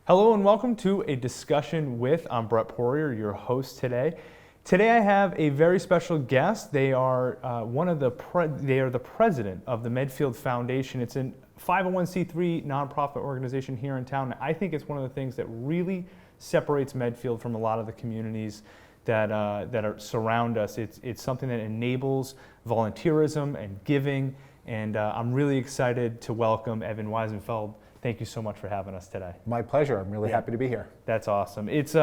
Hello and welcome to a discussion with, I'm Brett Poirier, your host today. Today I have a very special guest. They are the president of the Medfield Foundation. It's a 501c3 nonprofit organization here in town. I think it's one of the things that really separates Medfield from a lot of the communities that surround us. It's something that enables volunteerism and giving, and I'm really excited to welcome Evan Weisenfeld. Thank you so much for having us today. My pleasure. I'm really happy to be here. That's awesome. It's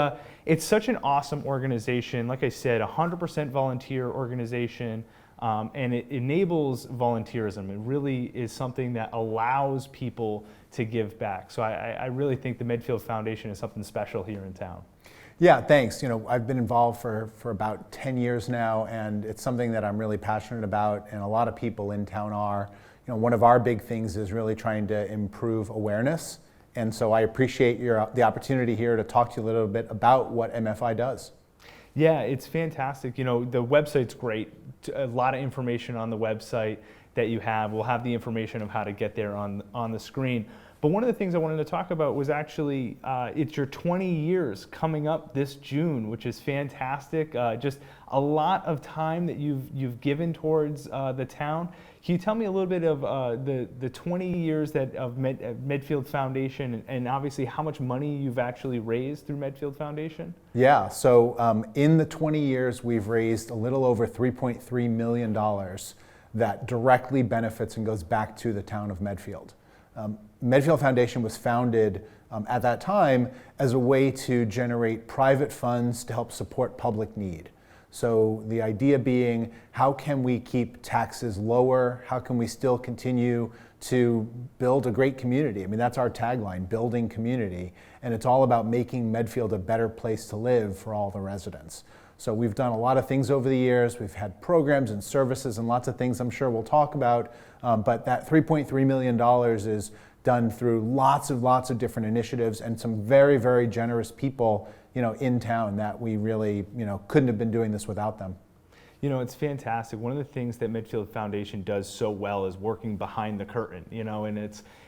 such an awesome organization. Like I said, 100% volunteer organization, and it enables volunteerism. It really is something that allows people to give back. So I really think the Medfield Foundation is something special here in town. Yeah, thanks. I've been involved for about 10 years now, and it's something that I'm really passionate about, and a lot of people in town are. One of our big things is really trying to improve awareness, and so I appreciate the opportunity here to talk to you a little bit about what MFI does. Yeah, it's fantastic. The website's great. A lot of information on the website that you have. We'll have the information of how to get there on the screen. But one of the things I wanted to talk about was actually it's your 20 years coming up this June, which is fantastic. Just a lot of time that you've given towards the town. Can you tell me a little bit of the 20 years of Medfield Foundation, and obviously how much money you've actually raised through Medfield Foundation? Yeah, so in the 20 years we've raised a little over $3.3 million that directly benefits and goes back to the town of Medfield. Medfield Foundation was founded at that time as a way to generate private funds to help support public need. So the idea being, how can we keep taxes lower? How can we still continue to build a great community? I mean, that's our tagline, building community. And it's all about making Medfield a better place to live for all the residents. So we've done a lot of things over the years. We've had programs and services and lots of things I'm sure we'll talk about. But that $3.3 million is done through lots of different initiatives and some very, very generous people in town that we really couldn't have been doing this without them. It's fantastic. One of the things that Medfield Foundation does so well is working behind the curtain, and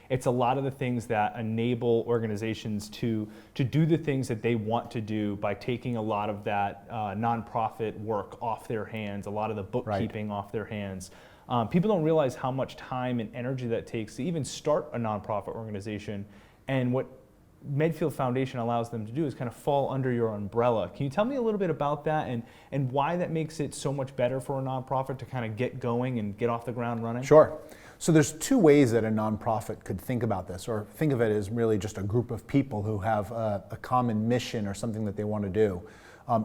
it's a lot of the things that enable organizations to do the things that they want to do by taking a lot of that nonprofit work off their hands, a lot of the bookkeeping off their hands. People don't realize how much time and energy that takes to even start a nonprofit organization, and what Medfield Foundation allows them to do is kind of fall under your umbrella. Can you tell me a little bit about that and why that makes it so much better for a nonprofit to kind of get going and get off the ground running? Sure. So there's two ways that a nonprofit could think about this, or think of it as really just a group of people who have a common mission or something that they want to do.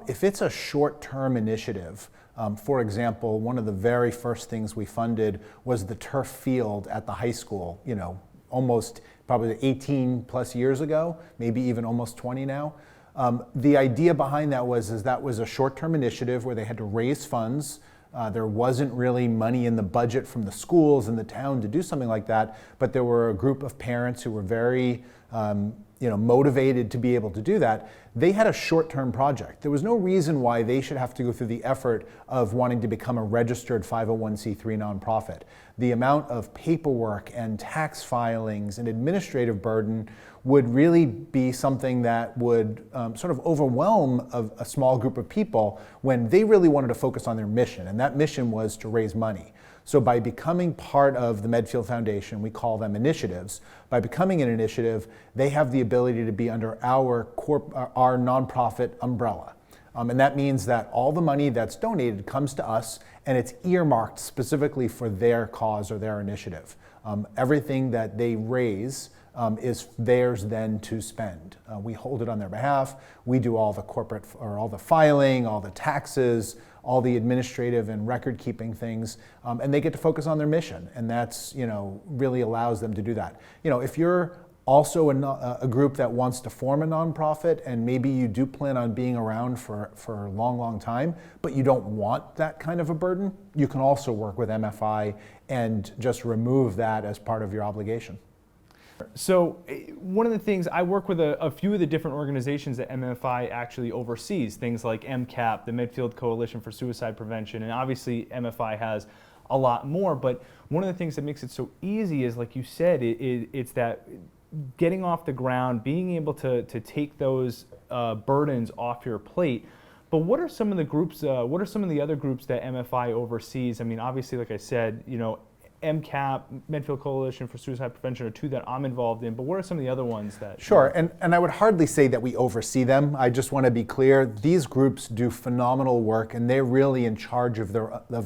If it's a short-term initiative, for example, one of the very first things we funded was the turf field at the high school, almost probably 18 plus years ago, maybe even almost 20 now. The idea behind that was a short-term initiative where they had to raise funds. There wasn't really money in the budget from the schools and the town to do something like that, but there were a group of parents who were very motivated to be able to do that. They had a short-term project. There was no reason why they should have to go through the effort of wanting to become a registered 501c3 nonprofit. The amount of paperwork and tax filings and administrative burden would really be something that would sort of overwhelm a small group of people when they really wanted to focus on their mission, and that mission was to raise money. So by becoming part of the Medfield Foundation, we call them initiatives, by becoming an initiative, they have the ability to be under our nonprofit umbrella. And that means that all the money that's donated comes to us, and it's earmarked specifically for their cause or their initiative. Everything that they raise is theirs then to spend. We hold it on their behalf. We do all the corporate, or all the filing, all the taxes, all the administrative and record keeping things, and they get to focus on their mission, and that's really allows them to do that. If you're also a group that wants to form a nonprofit, and maybe you do plan on being around for a long time, but you don't want that kind of a burden, you can also work with MFI and just remove that as part of your obligation. So one of the things, I work with a few of the different organizations that MFI actually oversees, things like MCAPP, the Medfield Coalition for Suicide Prevention, and obviously MFI has a lot more, but one of the things that makes it so easy is, like you said, it's that getting off the ground, being able to take those burdens off your plate. But what are some of the groups, what are some of the other groups that MFI oversees? I mean, obviously, like I said, MCAPP, Medfield Coalition for Suicide Prevention are two that I'm involved in, but what are some of the other ones that? Sure, and I would hardly say that we oversee them. I just want to be clear, these groups do phenomenal work and they're really in charge of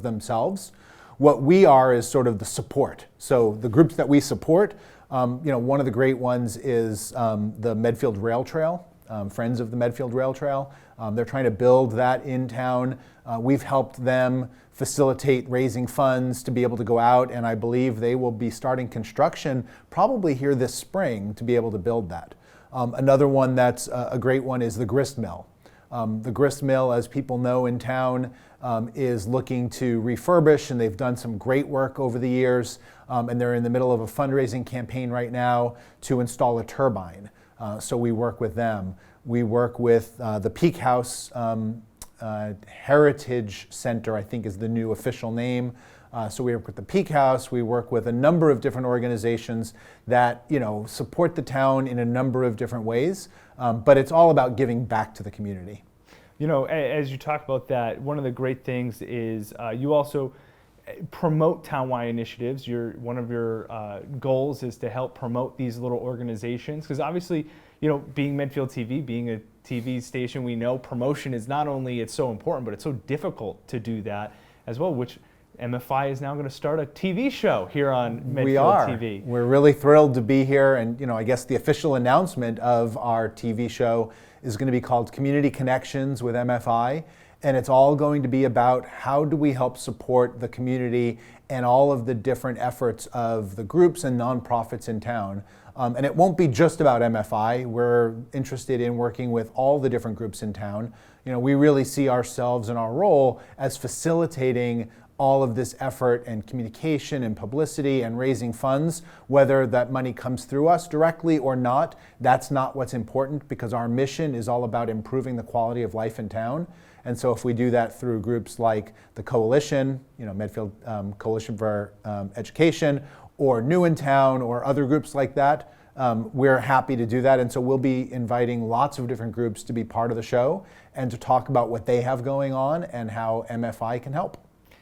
themselves. What we are is sort of the support. So the groups that we support, one of the great ones is the Medfield Rail Trail, Friends of the Medfield Rail Trail. They're trying to build that in town. We've helped them facilitate raising funds to be able to go out, and I believe they will be starting construction probably here this spring to be able to build that. Another one that's a great one is the grist mill. The grist mill, as people know in town, is looking to refurbish, and they've done some great work over the years, and they're in the middle of a fundraising campaign right now to install a turbine. So we work with them. We work with the Peak House Heritage Center, I think is the new official name. So we work with the Peak House. We work with a number of different organizations that support the town in a number of different ways. But it's all about giving back to the community. As you talk about that, one of the great things is you also promote townwide initiatives. One of your goals is to help promote these little organizations, because obviously, being Medfield TV, being a TV station, we know promotion is not only it's so important, but it's so difficult to do that as well, which MFI is now going to start a TV show here on Medfield TV. We're really thrilled to be here, and I guess the official announcement of our TV show is going to be called Community Connections with MFI, and it's all going to be about how do we help support the community and all of the different efforts of the groups and nonprofits in town. And it won't be just about MFI. We're interested in working with all the different groups in town. We really see ourselves in our role as facilitating all of this effort and communication and publicity and raising funds, whether that money comes through us directly or not. That's not what's important, because our mission is all about improving the quality of life in town. And so if we do that through groups like the Coalition, Medfield Coalition for Education, or New in Town, or other groups like that, we're happy to do that. And so we'll be inviting lots of different groups to be part of the show and to talk about what they have going on and how MFI can help.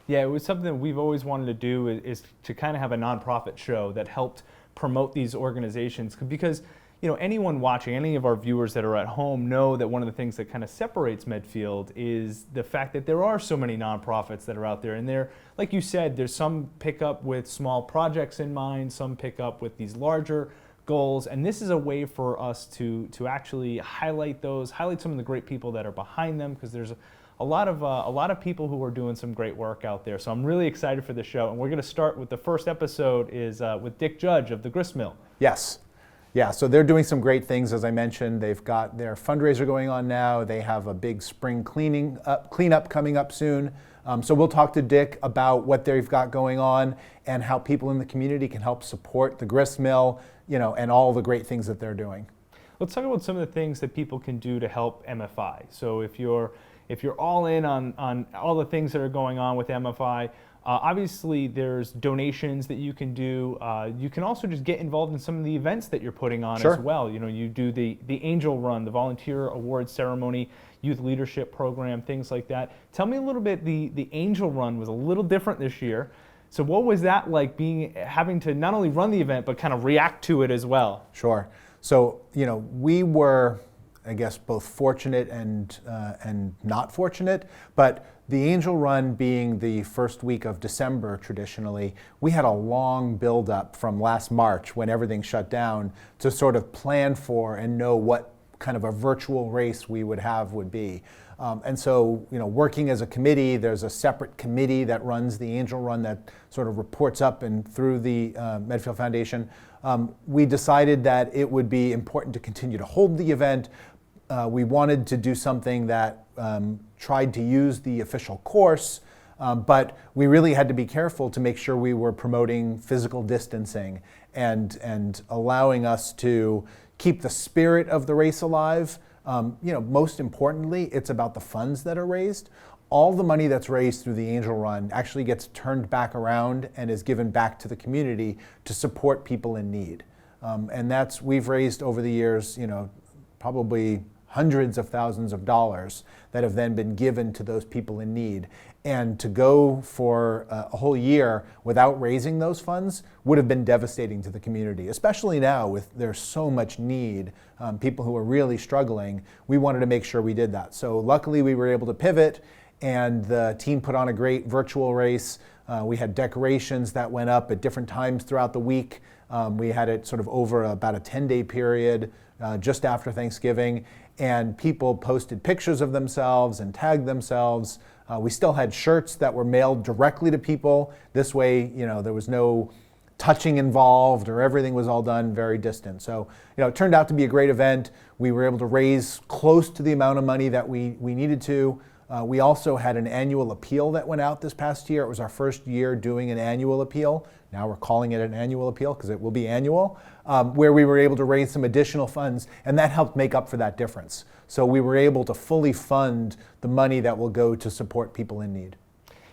Yeah, it was something that we've always wanted to do, is to kind of have a nonprofit show that helped promote these organizations, because anyone watching, any of our viewers that are at home know that one of the things that kind of separates Medfield is the fact that there are so many nonprofits that are out there, and they're, like you said, there's some pick up with small projects in mind, some pick up with these larger goals, and this is a way for us to actually highlight some of the great people that are behind them, because there's a lot of people who are doing some great work out there. So I'm really excited for the show, and we're going to start with the first episode is with Dick Judge of the Grist Mill. Yes. Yeah, so they're doing some great things, as I mentioned. They've got their fundraiser going on now. They have a big spring cleanup coming up soon. So we'll talk to Dick about what they've got going on and how people in the community can help support the grist mill, and all the great things that they're doing. Let's talk about some of the things that people can do to help MFI. So if you're all in on all the things that are going on with MFI, obviously there's donations that you can do. You can also just get involved in some of the events that you're putting on as well. You do the Angel Run, the Volunteer Awards Ceremony, Youth Leadership Program, things like that. Tell me a little bit, the Angel Run was a little different this year. So what was that like, having to not only run the event, but kind of react to it as well? Sure. So, we were, I guess, both fortunate and not fortunate, but the Angel Run being the first week of December traditionally, we had a long build-up from last March when everything shut down to sort of plan for and know what kind of a virtual race we would be. And so, working as a committee, there's a separate committee that runs the Angel Run that sort of reports up and through the Medfield Foundation. We decided that it would be important to continue to hold the event. We wanted to do something that tried to use the official course, but we really had to be careful to make sure we were promoting physical distancing and allowing us to keep the spirit of the race alive. Most importantly, it's about the funds that are raised. All the money that's raised through the Angel Run actually gets turned back around and is given back to the community to support people in need. And we've raised over the years, probably hundreds of thousands of dollars that have then been given to those people in need. And to go for a whole year without raising those funds would have been devastating to the community, especially now with there's so much need, people who are really struggling. We wanted to make sure we did that. So luckily we were able to pivot, and the team put on a great virtual race. We had decorations that went up at different times throughout the week. We had it sort of over about a 10-day period just after Thanksgiving, and people posted pictures of themselves and tagged themselves. We still had shirts that were mailed directly to people. This way, there was no touching involved, or everything was all done very distant. So, it turned out to be a great event. We were able to raise close to the amount of money that we needed to. We also had an annual appeal that went out this past year. It was our first year doing an annual appeal. Now we're calling it an annual appeal because it will be annual, where we were able to raise some additional funds, and that helped make up for that difference. So we were able to fully fund the money that will go to support people in need.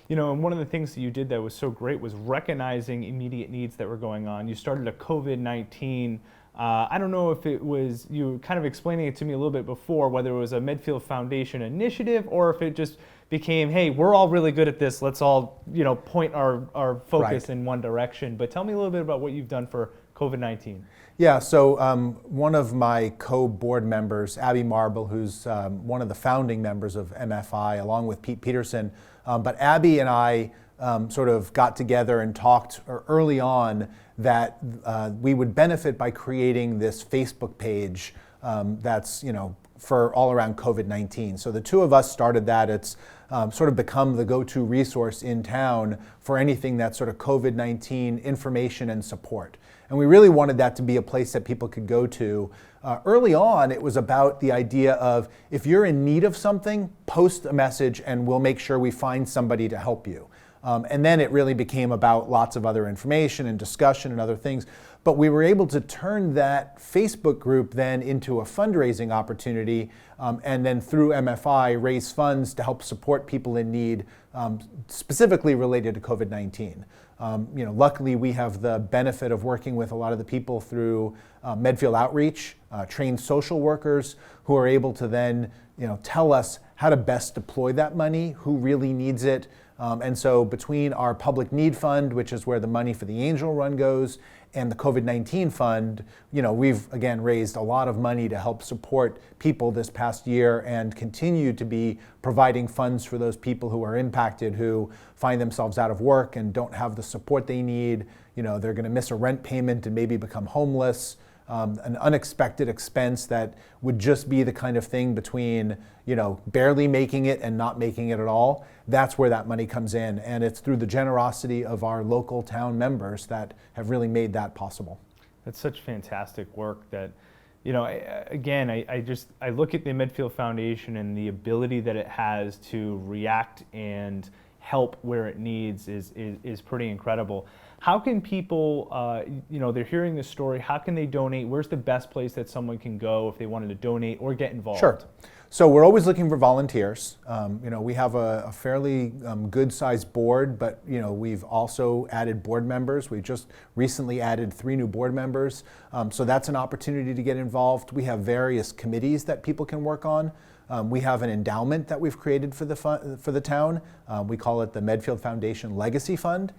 And one of the things that you did that was so great was recognizing immediate needs that were going on. You started a COVID-19 I don't know if it was, you kind of explaining it to me a little bit before, whether it was a Medfield Foundation initiative or if it just became, hey, we're all really good at this, let's all point our focus in one direction. But tell me a little bit about what you've done for COVID-19. Yeah, so one of my co-board members, Abby Marble, who's one of the founding members of MFI, along with Pete Peterson, but Abby and I sort of got together and talked early on that we would benefit by creating this Facebook page that's for all around COVID-19. So the two of us started that. It's sort of become the go-to resource in town for anything that's sort of COVID-19 information and support. And we really wanted that to be a place that people could go to. Early on, it was about the idea of, if you're in need of something, post a message and we'll make sure we find somebody to help you. And then it really became about lots of other information and discussion and other things. But we were able to turn that Facebook group then into a fundraising opportunity, and then through MFI raise funds to help support people in need, specifically related to COVID-19. Luckily we have the benefit of working with a lot of the people through Medfield Outreach, trained social workers who are able to then tell us how to best deploy that money, who really needs it. And so between our Public Need Fund, which is where the money for the Angel Run goes, and the COVID-19 Fund, we've again raised a lot of money to help support people this past year and continue to be providing funds for those people who are impacted, who find themselves out of work and don't have the support they need. They're going to miss a rent payment and maybe become homeless. An unexpected expense that would just be the kind of thing between barely making it and not making it at all. That's where that money comes in, and it's through the generosity of our local town members that have really made that possible. That's such fantastic work that, I look at the Medfield Foundation and the ability that it has to react and help where it needs is pretty incredible. How can people, they're hearing this story, how can they donate? Where's the best place that someone can go if they wanted to donate or get involved? Sure. So we're always looking for volunteers. We have a fairly good-sized board, but we've also added board members. We just recently added 3 new board members. So that's an opportunity to get involved. We have various committees that people can work on. We have an endowment that we've created for the town. We call it the Medfield Foundation Legacy Fund.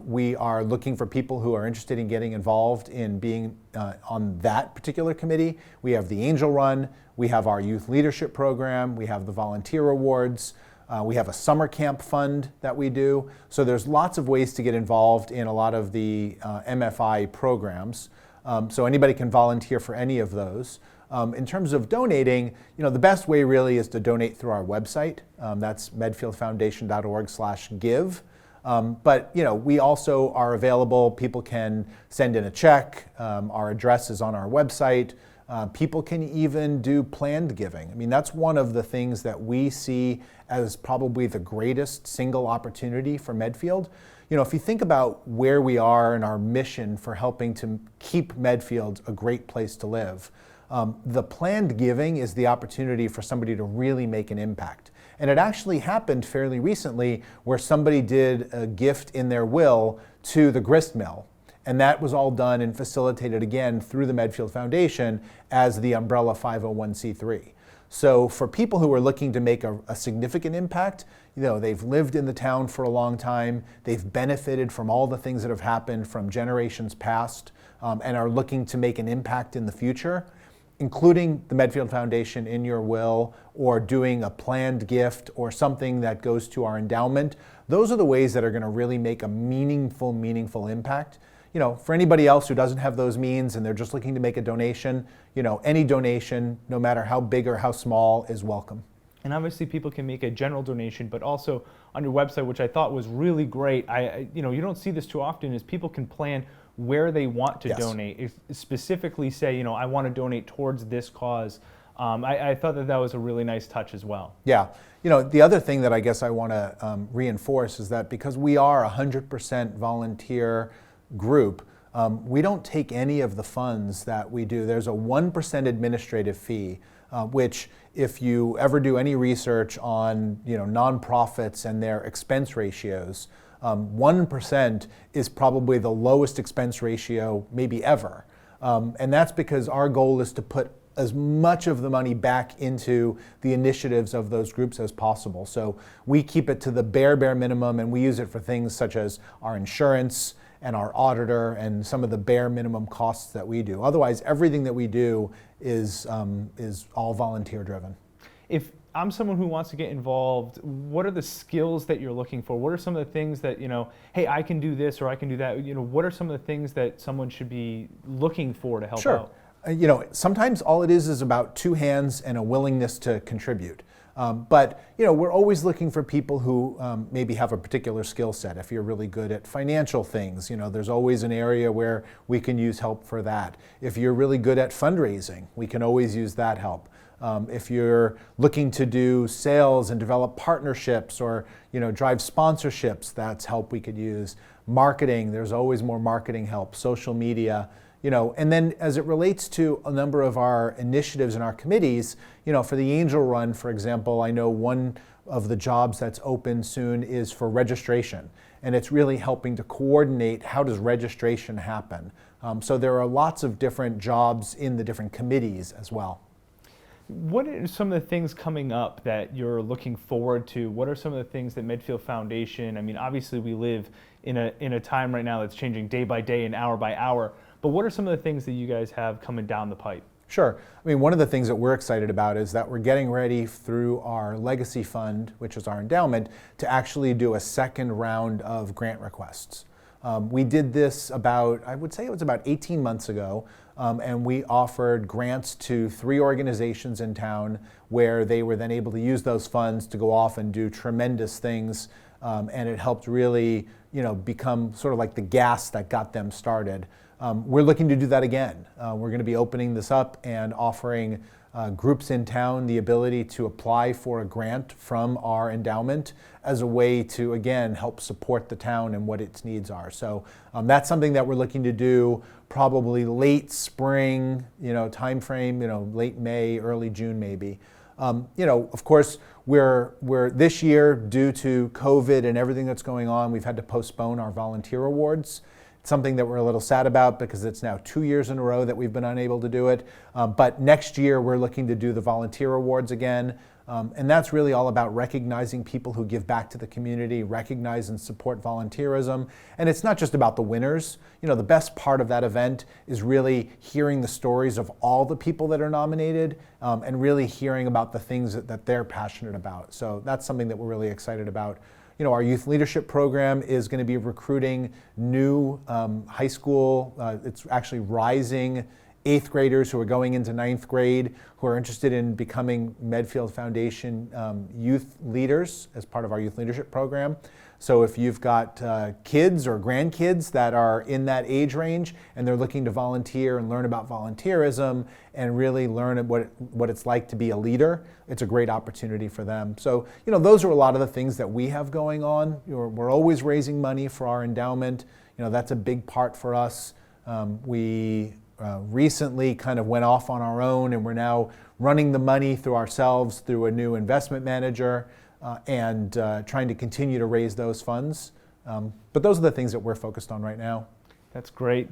We are looking for people who are interested in getting involved in being on that particular committee. We have the Angel Run, we have our youth leadership program, we have the volunteer awards, we have a summer camp fund that we do. So there's lots of ways to get involved in a lot of the MFI programs. So anybody can volunteer for any of those. In terms of donating, the best way really is to donate through our website. That's medfieldfoundation.org/give. But we also are available. People can send in a check. Our address is on our website. People can even do planned giving. I mean, that's one of the things that we see as probably the greatest single opportunity for Medfield. If you think about where we are in our mission for helping to keep Medfield a great place to live, the planned giving is the opportunity for somebody to really make an impact. And it actually happened fairly recently where somebody did a gift in their will to the grist mill. And that was all done and facilitated again through the Medfield Foundation as the umbrella 501c3. So for people who are looking to make a significant impact, they've lived in the town for a long time, they've benefited from all the things that have happened from generations past, and are looking to make an impact in the future, including the Medfield Foundation in your will, or doing a planned gift or something that goes to our endowment. Those are the ways that are going to really make a meaningful impact. For anybody else who doesn't have those means and they're just looking to make a donation, any donation, no matter how big or how small, is welcome. And obviously people can make a general donation, but also on your website, which I thought was really great, you don't see this too often, is people can plan where they want to donate. Specifically say, I want to donate towards this cause. I thought that was a really nice touch as well. Yeah. The other thing that I guess I want to reinforce is that because we are a 100% volunteer group, we don't take any of the funds that we do. There's a 1% administrative fee, which if you ever do any research on nonprofits and their expense ratios, 1% is probably the lowest expense ratio maybe ever. And that's because our goal is to put as much of the money back into the initiatives of those groups as possible. So we keep it to the bare minimum, and we use it for things such as our insurance and our auditor and some of the bare minimum costs that we do. Otherwise, everything that we do is all volunteer driven. If I'm someone who wants to get involved, what are the skills that you're looking for? What are some of the things that, hey, I can do this or I can do that? What are some of the things that someone should be looking for to help out? Sometimes all it is about two hands and a willingness to contribute. But we're always looking for people who maybe have a particular skill set. If you're really good at financial things, there's always an area where we can use help for that. If you're really good at fundraising, we can always use that help. If you're looking to do sales and develop partnerships or drive sponsorships, that's help we could use. Marketing, there's always more marketing help. Social media. And then as it relates to a number of our initiatives and our committees, for the Angel Run, for example, I know one of the jobs that's open soon is for registration. And it's really helping to coordinate how does registration happen. So there are lots of different jobs in the different committees as well. What are some of the things coming up that you're looking forward to? What are some of the things that Medfield Foundation, obviously we live in a time right now that's changing day by day and hour by hour, but what are some of the things that you guys have coming down the pipe? Sure. One of the things that we're excited about is that we're getting ready through our legacy fund, which is our endowment, to actually do a second round of grant requests. We did this I would say it was about 18 months ago, and we offered grants to 3 organizations in town where they were then able to use those funds to go off and do tremendous things, and it helped really become sort of like the gas that got them started. We're looking to do that again. We're going to be opening this up and offering groups in town the ability to apply for a grant from our endowment as a way to, again, help support the town and what its needs are. So that's something that we're looking to do probably late spring, time frame, late May, early June maybe. Of course, we're this year, due to COVID and everything that's going on, we've had to postpone our volunteer awards. It's something that we're a little sad about because it's now 2 years in a row that we've been unable to do it. But next year, we're looking to do the volunteer awards again. And that's really all about recognizing people who give back to the community, recognize and support volunteerism. And it's not just about the winners. The best part of that event is really hearing the stories of all the people that are nominated, and really hearing about the things that they're passionate about. So that's something that we're really excited about. Our youth leadership program is going to be recruiting new high school, it's actually rising 8th graders who are going into 9th grade who are interested in becoming Medfield Foundation youth leaders as part of our youth leadership program. So if you've got kids or grandkids that are in that age range and they're looking to volunteer and learn about volunteerism and really learn what it's like to be a leader, it's a great opportunity for them. So, those are a lot of the things that we have going on. We're always raising money for our endowment. That's a big part for us. We recently kind of went off on our own, and we're now running the money through ourselves through a new investment manager, and trying to continue to raise those funds. But those are the things that we're focused on right now. That's great.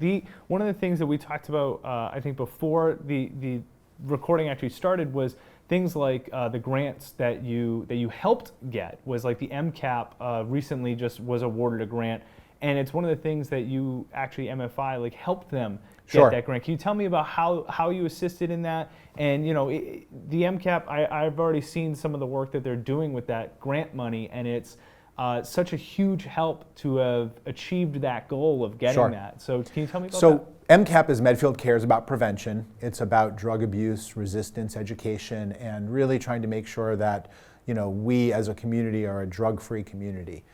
One of the things that we talked about, I think before the recording actually started, was things like the grants that you helped get. Was like the MCAPP recently just was awarded a grant, and it's one of the things that you actually, MFI, like helped them get that grant. Can you tell me about how you assisted in that? And the MCAPP, I've already seen some of the work that they're doing with that grant money, and it's such a huge help to have achieved that goal of getting that. So can you tell me about that? So MCAPP is Medfield Cares about prevention. It's about drug abuse, resistance, education, and really trying to make sure that we as a community are a drug-free community.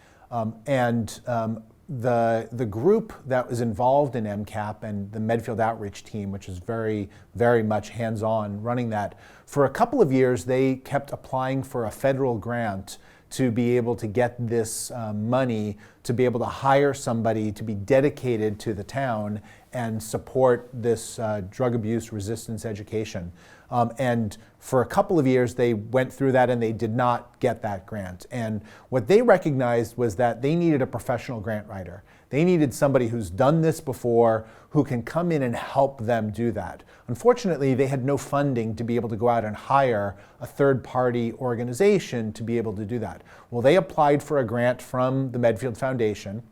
The group that was involved in MCAPP and the Medfield outreach team, which is very, very much hands-on running that, for a couple of years they kept applying for a federal grant to be able to get this money to be able to hire somebody to be dedicated to the town and support this drug abuse resistance education. And for a couple of years they went through that and they did not get that grant. And what they recognized was that they needed a professional grant writer. They needed somebody who's done this before, who can come in and help them do that. Unfortunately, they had no funding to be able to go out and hire a third-party organization to be able to do that. Well, they applied for a grant from the Medfield Foundation.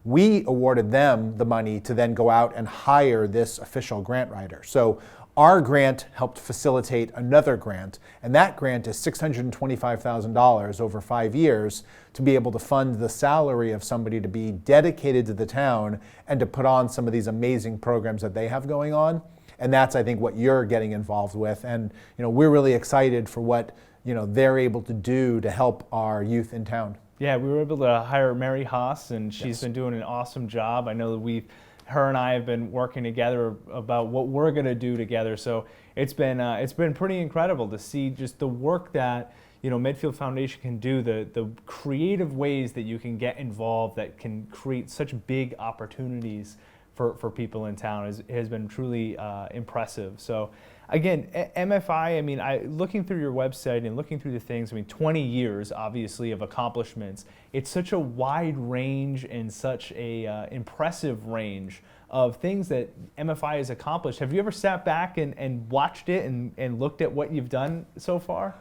We awarded them the money to then go out and hire this official grant writer. So our grant helped facilitate another grant, and that grant is $625,000 over 5 years to be able to fund the salary of somebody to be dedicated to the town and to put on some of these amazing programs that they have going on. And that's, I think, what you're getting involved with. And we're really excited for what they're able to do to help our youth in town. Yeah, we were able to hire Mary Haas, and she's been doing an awesome job. I know that her and I have been working together about what we're going to do together. So it's been pretty incredible to see just the work that Medfield Foundation can do, the creative ways that you can get involved that can create such big opportunities for people in town has been truly impressive. So again, MFI, I mean, looking through your website and looking through the things, 20 years obviously of accomplishments. It's such a wide range and such a impressive range of things that MFI has accomplished. Have you ever sat back and watched it and looked at what you've done so far?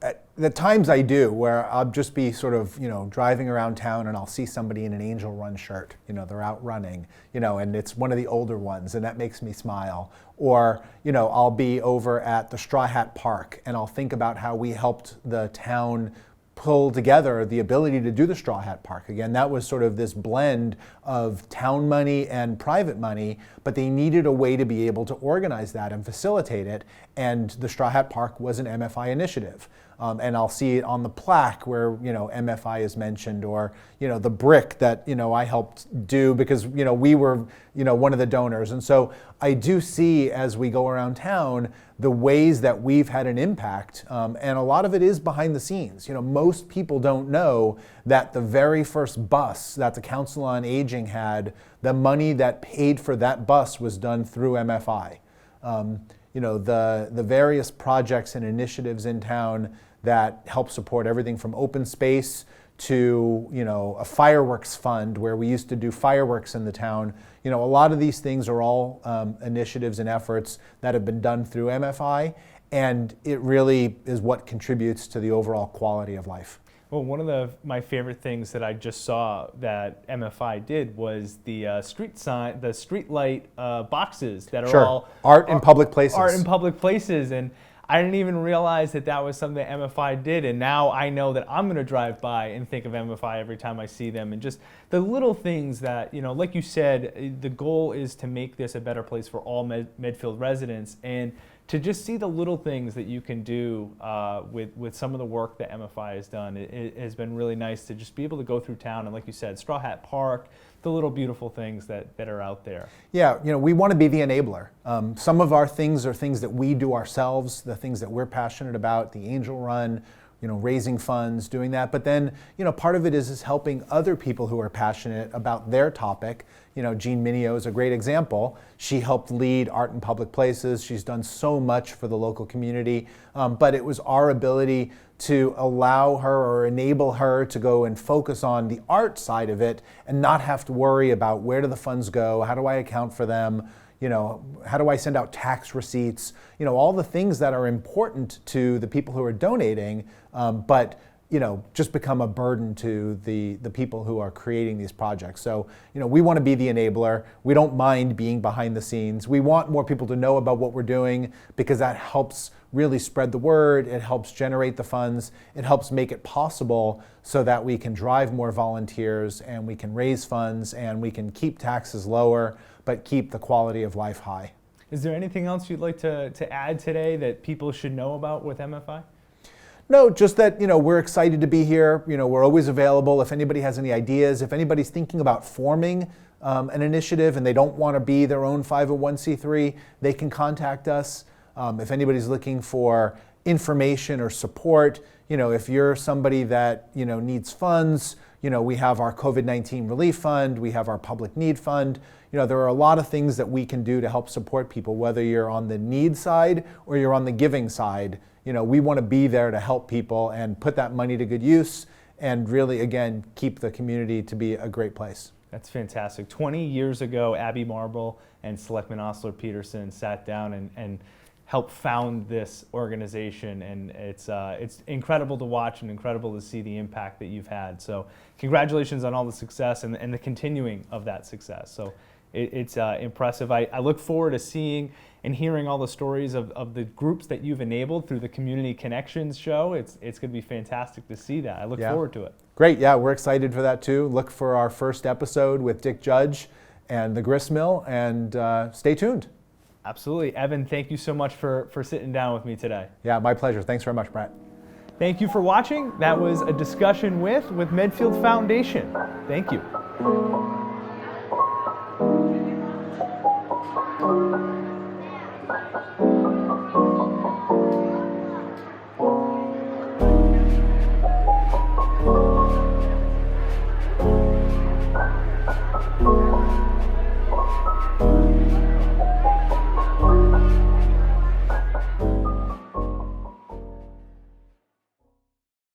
At the times I do, where I'll just be sort of, driving around town and I'll see somebody in an Angel Run shirt, they're out running, and it's one of the older ones, and that makes me smile. Or, I'll be over at the Straw Hat Park and I'll think about how we helped the town pull together the ability to do the Straw Hat Park. Again, that was sort of this blend of town money and private money, but they needed a way to be able to organize that and facilitate it, and the Straw Hat Park was an MFI initiative. And I'll see it on the plaque where MFI is mentioned, or the brick that I helped do because we were one of the donors. And so I do see, as we go around town, the ways that we've had an impact, and a lot of it is behind the scenes. Most people don't know that the very first bus that the Council on Aging had, the money that paid for that bus was done through MFI. The various projects and initiatives in town that help support everything from open space to a fireworks fund where we used to do fireworks in the town. A lot of these things are all initiatives and efforts that have been done through MFI, and it really is what contributes to the overall quality of life. Well, one of my favorite things that I just saw that MFI did was the street light boxes that are all art in public places. Art in public places, and I didn't even realize that was something that MFI did, and now I know that I'm going to drive by and think of MFI every time I see them. And just the little things that, like you said, the goal is to make this a better place for all Medfield residents, and to just see the little things that you can do with some of the work that MFI has done. It has been really nice to just be able to go through town and, like you said, Straw Hat Park, the little beautiful things that are out there. Yeah, we want to be the enabler. Some of our things are things that we do ourselves, the things that we're passionate about, the Angel Run, raising funds, doing that. But then, part of it is helping other people who are passionate about their topic. Jean Mineo is a great example. She helped lead Art in Public Places. She's done so much for the local community. But it was our ability to allow her or enable her to go and focus on the art side of it and not have to worry about where do the funds go, how do I account for them, how do I send out tax receipts, all the things that are important to the people who are donating, but just become a burden to the people who are creating these projects. So, we want to be the enabler. We don't mind being behind the scenes. We want more people to know about what we're doing because that helps really spread the word. It helps generate the funds. It helps make it possible so that we can drive more volunteers and we can raise funds and we can keep taxes lower, but keep the quality of life high. Is there anything else you'd like to add today that people should know about with MFI? No, just that, we're excited to be here. We're always available. If anybody has any ideas, if anybody's thinking about forming an initiative and they don't want to be their own 501c3, they can contact us. If anybody's looking for information or support, if you're somebody that, needs funds, we have our COVID-19 Relief Fund, we have our Public Need Fund. There are a lot of things that we can do to help support people, whether you're on the need side or you're on the giving side. We want to be there to help people and put that money to good use and really, again, keep the community to be a great place. That's fantastic. 20 years ago, Abby Marble and Selectman Osler Peterson sat down and helped found this organization, and it's incredible to watch and incredible to see the impact that you've had. So congratulations on all the success and the continuing of that success. So it's impressive. I look forward to seeing and hearing all the stories of the groups that you've enabled through the Community Connections show. It's going to be fantastic to see that. I look forward to it. Great, yeah, we're excited for that too. Look for our first episode with Dick Judge and the Gristmill, and stay tuned. Absolutely. Evan, thank you so much for sitting down with me today. Yeah, my pleasure. Thanks very much, Brett. Thank you for watching. That was a discussion with Medfield Foundation. Thank you.